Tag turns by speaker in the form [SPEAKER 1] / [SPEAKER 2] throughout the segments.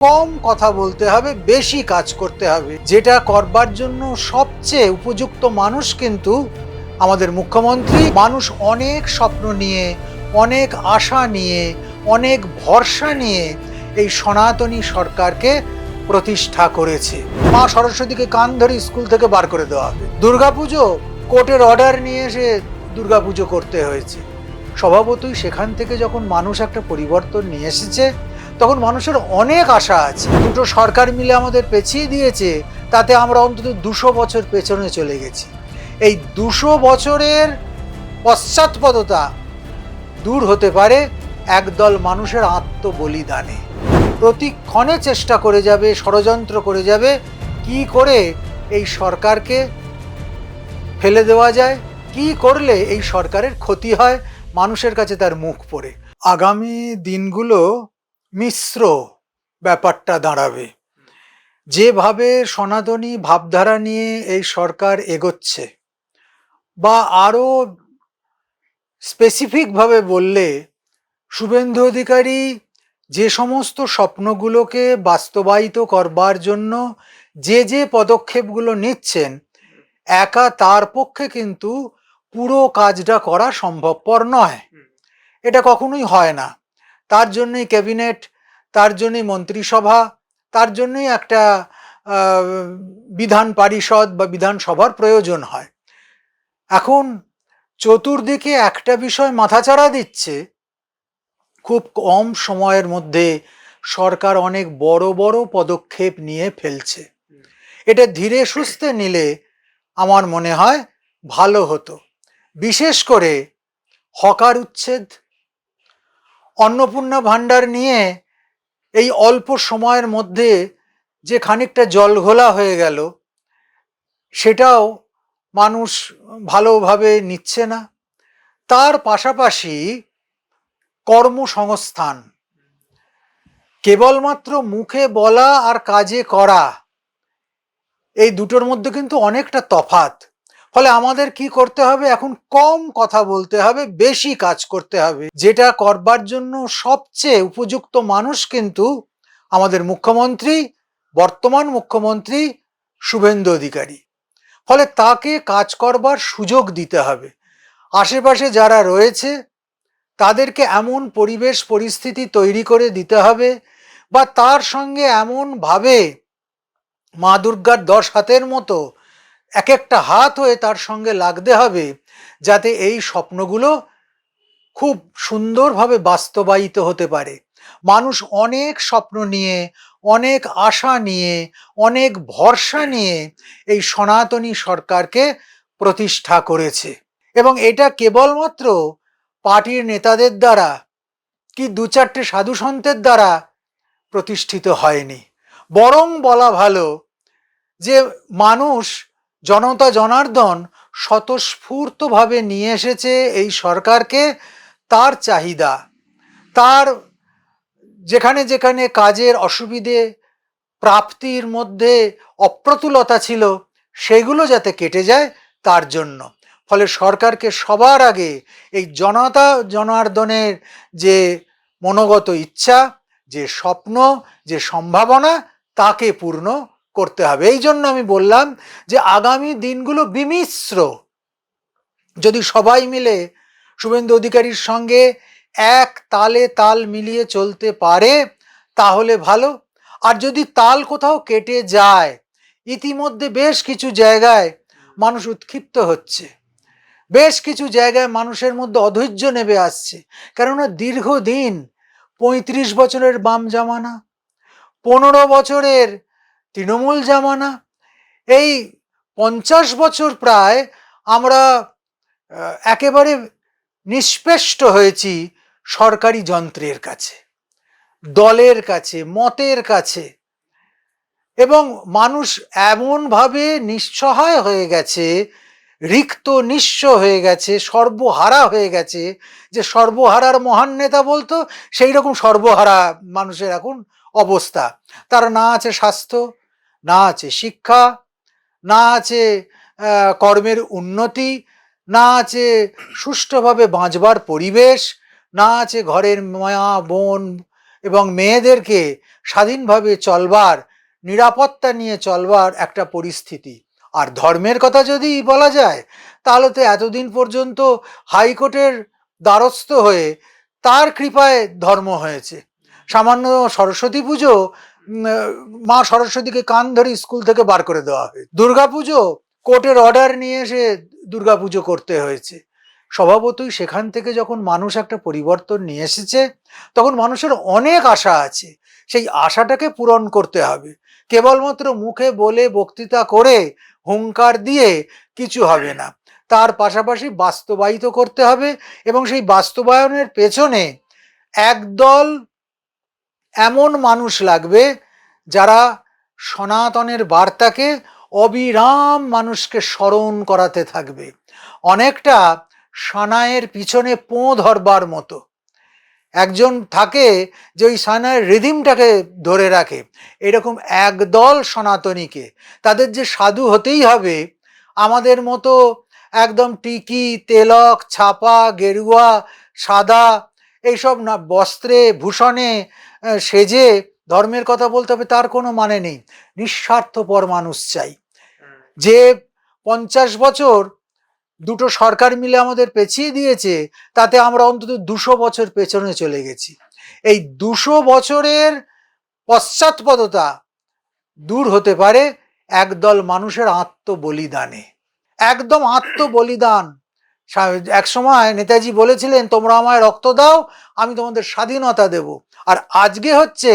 [SPEAKER 1] কম কথা বলতে হবে, বেশি কাজ করতে হবে। যেটা করবার জন্য সবচেয়ে উপযুক্ত মানুষ কিন্তু আমাদের মুখ্যমন্ত্রী। মানুষ অনেক স্বপ্ন নিয়ে, অনেক আশা নিয়ে, অনেক ভরসা নিয়ে এই সনাতনী সরকারকে প্রতিষ্ঠা করেছে। মা সরস্বতীকে কান ধরে স্কুল থেকে বার করে দেওয়া হবে। দুর্গাপুজো কোর্টের অর্ডার নিয়ে এসে দুর্গাপুজো করতে হয়েছে। স্বভাবতই সেখান থেকে যখন মানুষ একটা পরিবর্তন নিয়ে এসেছে, তখন মানুষের অনেক আশা আছে। দুটো সরকার মিলে আমাদের পেছিয়ে দিয়েছে, তাতে আমরা অন্তত 200 বছর পেছনে চলে গেছি। এই 200 বছরের পশ্চাৎপদতা দূর হতে পারে একদল মানুষের আত্মবলিদানে। প্রতিক্ষণে চেষ্টা করে যাবে, ষড়যন্ত্র করে যাবে কি করে এই সরকারকে ফেলে দেওয়া যায়, কি করলে এই সরকারের ক্ষতি হয়, মানুষের কাছে তার মুখ পড়ে। আগামী দিনগুলো মিশ্র ব্যাপারটা দাঁড়াবে। যেভাবে সনাতনী ভাবধারা নিয়ে এই সরকার এগোচ্ছে, বা আরো স্পেসিফিকভাবে বললে শুভেন্দু অধিকারী যে সমস্ত স্বপ্নগুলোকে বাস্তবায়িত করবার জন্য যে পদক্ষেপগুলো নিচ্ছেন, একা তার পক্ষে কিন্তু পুরো কাজটা করা সম্ভবপর নয়। এটা কখনোই হয় না। তার জন্যই ক্যাবিনেট, তার জন্যই মন্ত্রিসভা, তার জন্যই একটা বিধান পরিষদ বা বিধানসভার প্রয়োজন হয়। এখন চতুর্দিকে একটা বিষয় মাথাচাড়া দিচ্ছে, খুব কম সময়ের মধ্যে সরকার অনেক বড় বড় পদক্ষেপ নিয়ে ফেলছে। এটা ধীরে সুস্থে নিলে আমার মনে হয় ভালো হতো। বিশেষ করে হকার উচ্ছেদ, অন্নপূর্ণা ভাণ্ডার নিয়ে এই অল্প সময়ের মধ্যে যে খানিকটা জলঘোলা হয়ে গেল, সেটাও মানুষ ভালোভাবে নিচ্ছে না। তার পাশাপাশি কর্মসংস্থান, কেবলমাত্র মুখে বলা আর কাজে করা, এই দুটোর মধ্যে কিন্তু অনেকটা তফাৎ। ফলে আমাদের কি করতে হবে, এখন কম কথা বলতে হবে, বেশি কাজ করতে হবে। যেটা করবার জন্য সবচেয়ে উপযুক্ত মানুষ কিন্তু আমাদের মুখ্যমন্ত্রী, বর্তমান মুখ্যমন্ত্রী শুভেন্দু অধিকারী। ফলে তাকে কাজ করবার সুযোগ দিতে হবে। আশেপাশে যারা রয়েছে তাদেরকে এমন পরিবেশ পরিস্থিতি তৈরি করে দিতে হবে, বা তার সঙ্গে এমনভাবে মা দুর্গার 10 হাতের মতো এক একটা হাত হয়ে তার সঙ্গে লাগতে হবে, যাতে এই স্বপ্নগুলো খুব সুন্দরভাবে বাস্তবায়িত হতে পারে। মানুষ অনেক স্বপ্ন নিয়ে, অনেক আশা নিয়ে, অনেক ভরসা নিয়ে এই সনাতনী সরকারকে প্রতিষ্ঠা করেছে, এবং এটা কেবলমাত্র পার্টির নেতাদের দ্বারা কি 2-4টে সাধু সন্তের দ্বারা প্রতিষ্ঠিত হয়নি। বরং বলা ভালো যে মানুষ, জনতা জনার্দন স্বতঃস্ফূর্তভাবে নিয়ে এসেছে এই সরকারকে। তার চাহিদা, তার যেখানে যেখানে কাজের অসুবিধে, প্রাপ্তির মধ্যে অপ্রতুলতা ছিল, সেগুলো যাতে কেটে যায় তার জন্য। ফলে সরকারকে সবার আগে এই জনতা জনার্দনের যে মনোগত ইচ্ছা, যে স্বপ্ন, যে সম্ভাবনা, তাকে পূর্ণ করতে হবে। এই জন্য আমি বললাম যে আগামী দিনগুলো বিমিশ্র। যদি সবাই মিলে শুভেন্দু অধিকারীর সঙ্গে এক তালে তাল মিলিয়ে চলতে পারে তাহলে ভালো। আর যদি তাল কোথাও কেটে যায়, ইতিমধ্যে বেশ কিছু জায়গায় মানুষ উৎক্ষিপ্ত হচ্ছে, বেশ কিছু জায়গায় মানুষের মধ্যে অধৈর্য নেমে আসছে। কেননা দীর্ঘদিন 35 বছরের বাম জামানা, 15 বছরের তৃণমূল জামানা, এই 50 বছর প্রায় আমরা একেবারে নিষ্পেষ্ট হয়েছি সরকারি যন্ত্রের কাছে, দলের কাছে, মতের কাছে, এবং মানুষ এমনভাবে নিঃসহায় হয়ে গেছে, রিক্ত নিঃস্ব হয়ে গেছে, সর্বহারা হয়ে গেছে, যে সর্বহারার মহান নেতা বলতো সেই রকম সর্বহারা মানুষের এখন অবস্থা। তার না আছে স্বাস্থ্য, না আছে শিক্ষা, না আছে কর্মের উন্নতি, না আছে সুষ্ঠুভাবে বাঁচবার পরিবেশ, না আছে ঘরের মা বোন এবং মেয়েদেরকে স্বাধীনভাবে চলবার, নিরাপত্তা নিয়ে চলবার একটা পরিস্থিতি। আর ধর্মের কথা যদি বলা যায়, তাহলে তো এতদিন পর্যন্ত হাইকোর্টের দ্বারস্থ হয়ে তার কৃপায় ধর্ম হয়েছে। সামান্য সরস্বতী পুজো, মা সরস্বতীকে কান ধরে স্কুল থেকে বার করে দেওয়া হয়েছে। দুর্গাপুজো কোর্টের অর্ডার নিয়ে এসে দুর্গাপুজো করতে হয়েছে। স্বভাবতই সেখান থেকে যখন মানুষ একটা পরিবর্তন নিয়ে এসেছে, তখন মানুষের অনেক আশা আছে, সেই আশাটাকে পূরণ করতে হবে। কেবলমাত্র মুখে বলে, বক্তৃতা করে, হুঙ্কার দিয়ে কিছু হবে না, তার পাশাপাশি বাস্তবায়িত করতে হবে। এবং সেই বাস্তবায়নের পেছনে একদল এমন মানুষ লাগবে যারা সনাতনের বার্তাকে অবিরাম মানুষকে স্মরণ করাতে থাকবে। অনেকটা সানাইয়ের পিছনে পো ধরবার মতো একজন থাকে যে ওই সানাইয়ের রিদিমটাকে ধরে রাখে। এরকম একদল সনাতনীকে, তাদের যে সাধু হতেই হবে, আমাদের মতো একদম টিকি, তেলক, ছাপা, গেরুয়া, সাদা এইসব না বস্ত্রে ভূষণে সেজে ধর্মের কথা বলতে হবে তার কোনো মানে নেই। নিঃস্বার্থপর মানুষ চাই, যে 50 বছর দুটো সরকার মিলে আমাদের পেছিয়ে দিয়েছে, তাতে আমরা অন্তত 200 বছর পেছনে চলে গেছি। এই 200 বছরের পশ্চাৎপদতা দূর হতে পারে একদল মানুষের আত্মবলিদানে। একদম আত্মবলিদান। এক সময় নেতাজি বলেছিলেন, তোমরা আমায় রক্ত দাও, আমি তোমাদের স্বাধীনতা দেব। আর আজকে হচ্ছে,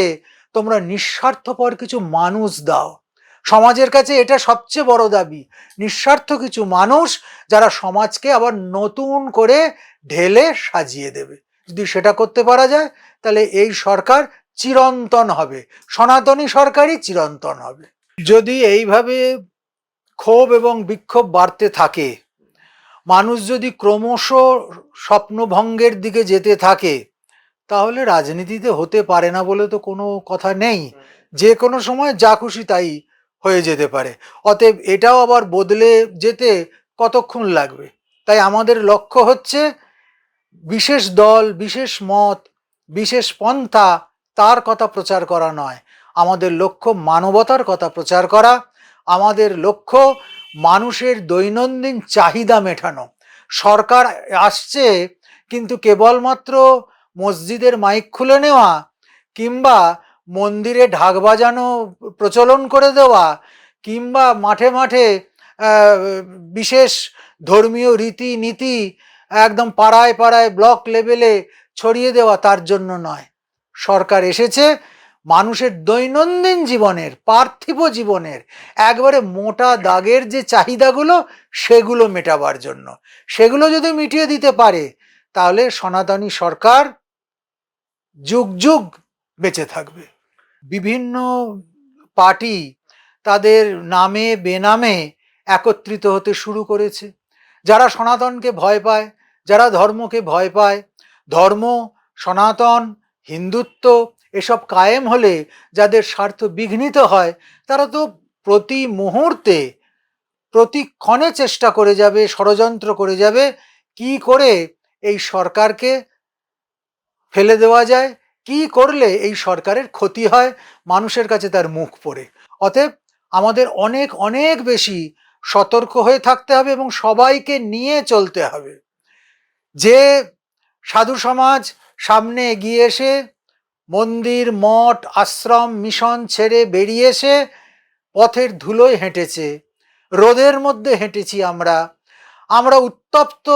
[SPEAKER 1] তোমরা নিঃস্বার্থপর কিছু মানুষ দাও। সমাজের কাছে এটা সবচেয়ে বড় দাবি, নিঃস্বার্থ কিছু মানুষ যারা সমাজকে আবার নতুন করে ঢেলে সাজিয়ে দেবে। যদি সেটা করতে পারা যায়, তাহলে এই সরকার চিরন্তন হবে, সনাতনী সরকারই চিরন্তন হবে। যদি এইভাবে ক্ষোভ এবং বিক্ষোভ বাড়তে থাকে, মানুষ যদি ক্রমশ স্বপ্নভঙ্গের দিকে যেতে থাকে, তাহলে রাজনীতিতে হতে পারে না বলে তো কোনো কথা নেই। যে কোনো সময় যা খুশি তাই হয়ে যেতে পারে। অতএব এটাও আবার বদলে যেতে কতক্ষণ লাগবে? তাই আমাদের লক্ষ্য হচ্ছে বিশেষ দল, বিশেষ মত, বিশেষ পন্থা তার কথা প্রচার করা নয়। আমাদের লক্ষ্য মানবতার কথা প্রচার করা। আমাদের লক্ষ্য মানুষের দৈনন্দিন চাহিদা মেটানো। সরকার আসছে কিন্তু কেবলমাত্র মসজিদের মাইক খুলে নেওয়া, কিংবা মন্দিরে ঢাক বাজানো প্রচলন করে দেওয়া, কিংবা মাঠে মাঠে বিশেষ ধর্মীয় রীতি নীতি একদম পাড়ায় পাড়ায় ব্লক লেভেলে ছড়িয়ে দেওয়া, তার জন্য নয়। সরকার এসেছে মানুষের দৈনন্দিন জীবনের, পার্থিব জীবনের একবারে মোটা দাগের যে চাহিদাগুলো, সেগুলো মেটাবার জন্য। সেগুলো যদি মিটিয়ে দিতে পারে, তাহলে সনাতনী সরকার যুগ যুগ বেঁচে থাকবে। বিভিন্ন পার্টি তাদের নামে বেনামে একত্রিত হতে শুরু করেছে। যারা সনাতনকে ভয় পায়, যারা ধর্মকে ভয় পায়, ধর্ম, সনাতন, হিন্দুত্ব এসব কায়েম হলে যাদের স্বার্থ বিঘ্নিত হয়, তারা তো প্রতি মুহূর্তে, প্রতিক্ষণে চেষ্টা করে যাবে, ষড়যন্ত্র করে যাবে কি করে এই সরকারকে ফেলে দেওয়া যায়, কি করলে এই সরকারের ক্ষতি হয়, মানুষের কাছে তার মুখ পড়ে। অতএব আমাদের অনেক অনেক বেশি সতর্ক হয়ে থাকতে হবে এবং সবাইকে নিয়ে চলতে হবে। যে সাধু সমাজ সামনে এগিয়ে এসে মন্দির, মঠ, আশ্রম, মিশন ছেড়ে বেরিয়ে এসে পথের ধুলোয় হেঁটেছে, রোদের মধ্যে হেঁটেছি, আমরা উত্তপ্ত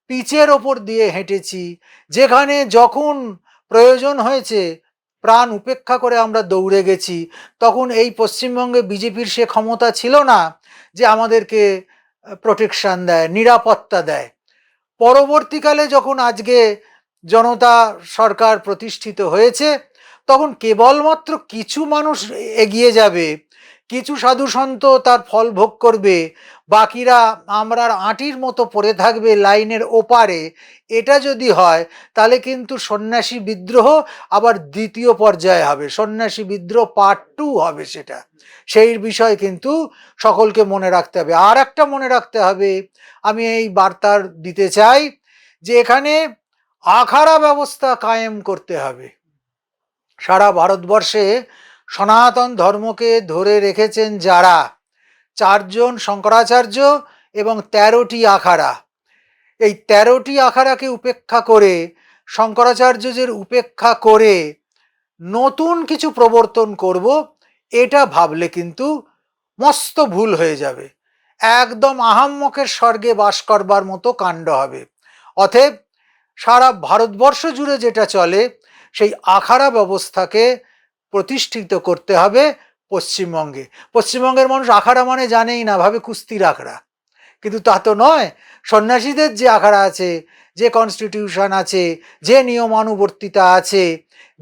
[SPEAKER 1] পিচের ওপর দিয়ে হেঁটেছি, যেখানে যখন প্রয়োজন হয়েছে প্রাণ উপেক্ষা করে আমরা দৌড়ে গেছি। তখন এই পশ্চিমবঙ্গে বিজেপির সে ক্ষমতা ছিল না যে আমাদেরকে প্রোটেকশন দেয়, নিরাপত্তা দেয়। পরবর্তীকালে যখন আজকে জনতা সরকার প্রতিষ্ঠিত হয়েছে, তখন কেবলমাত্র কিছু মানুষ এগিয়ে যাবে, কিছু সাধু সন্ত তার ফল ভোগ করবে, বাকিরা আমরার আঁটির মতো পড়ে থাকবে লাইনের ওপারে। এটা যদি হয়, তাহলে কিন্তু সন্ন্যাসী বিদ্রোহ আবার দ্বিতীয় পর্যায়ে হবে, সন্ন্যাসী বিদ্রোহ পার্ট 2 হবে সেটা। সেই বিষয় কিন্তু সকলকে মনে রাখতে হবে। আর একটা মনে রাখতে হবে, আমি এই বার্তার দিতে চাই, যে এখানে আখাড়া ব্যবস্থা কায়েম করতে হবে। সারা ভারতবর্ষে সনাতন ধর্মকে ধরে রেখেছেন যারা, 4জন শঙ্করাচার্য এবং 13টি আখাড়া, এই 13টি আখাড়াকে উপেক্ষা করে, শঙ্করাচার্যদের উপেক্ষা করে নতুন কিছু প্রবর্তন করব, এটা ভাবলে কিন্তু মস্ত ভুল হয়ে যাবে। একদম আহাম্মকের স্বর্গে বাস করবার মতো কাণ্ড হবে। অতএব সারা ভারতবর্ষ জুড়ে যেটা চলে সেই আখাড়া ব্যবস্থাকে প্রতিষ্ঠিত করতে হবে পশ্চিমবঙ্গে। পশ্চিমবঙ্গের মানুষ আখাড়া মানে জানেই না, ভাবে কুস্তির আখড়া, কিন্তু তা তো নয়। সন্ন্যাসীদের যে আখড়া আছে, যে কনস্টিটিউশন আছে, যে নিয়মানুবর্তিতা আছে,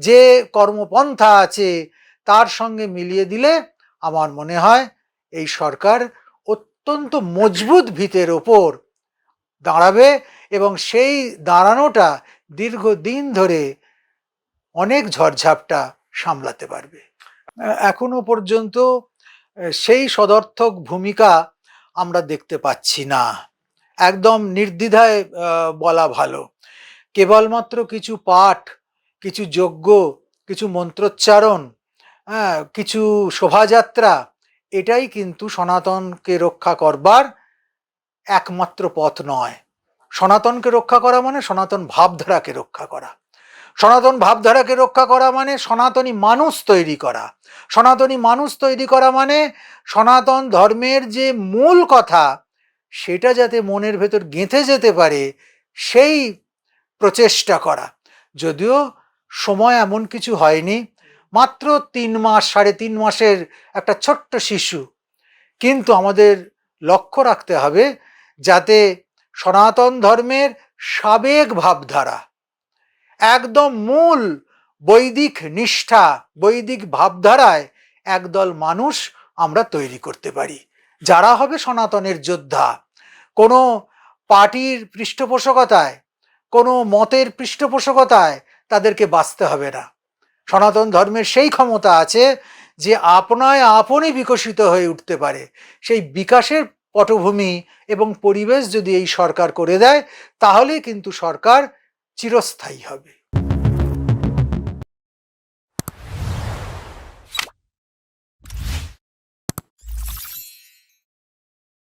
[SPEAKER 1] যে কর্মপন্থা আছে, তার সঙ্গে মিলিয়ে দিলে আমার মনে হয় এই সরকার অত্যন্ত মজবুত ভিতের ওপর দাঁড়াবে এবং সেই দাঁড়ানোটা দীর্ঘদিন ধরে অনেক ঝড়ঝাপটা সামলাতে পারবে। এখনো পর্যন্ত সেই সদর্থক ভূমিকা আমরা দেখতে পাচ্ছি না। একদম নির্দ্বিধায় বলা ভালো, কেবলমাত্র কিছু পাঠ, কিছু যজ্ঞ, কিছু মন্ত্রোচ্চারণ, কিছু শোভাযাত্রা, এটাই কিন্তু সনাতনকে রক্ষা করবার একমাত্র পথ নয়। সনাতনকে রক্ষা করা মানে সনাতন ভাবধারাকে রক্ষা করা। সনাতন ভাবধারাকে রক্ষা করা মানে সনাতনী মানুষ তৈরি করা। সনাতনী মানুষ তৈরি করা মানে সনাতন ধর্মের যে মূল কথা সেটা যাতে মনের ভেতর গেঁথে যেতে পারে সেই প্রচেষ্টা করা। যদিও সময় এমন কিছু হয়নি, মাত্র 3 মাস, 3.5 মাসের একটা ছোট্ট শিশু, কিন্তু আমাদের লক্ষ্য রাখতে হবে যাতে সনাতন ধর্মের সাবেক ভাবধারা, একদম মূল বৈদিক নিষ্ঠা, বৈদিক ভাবধারায় একদল মানুষ আমরা তৈরি করতে পারি, যারা হবে সনাতনের যোদ্ধা। কোনো পার্টির পৃষ্ঠপোষকতায়, কোনো মতের পৃষ্ঠপোষকতায় তাদেরকে বাঁচতে হবে না। সনাতন ধর্মের সেই ক্ষমতা আছে যে আপনায় আপনি বিকশিত হয়ে উঠতে পারে। সেই বিকাশের পটভূমি এবং পরিবেশ যদি এই সরকার করে দেয়, তাহলে কিন্তু সরকার চিরস্থায়ী হবে।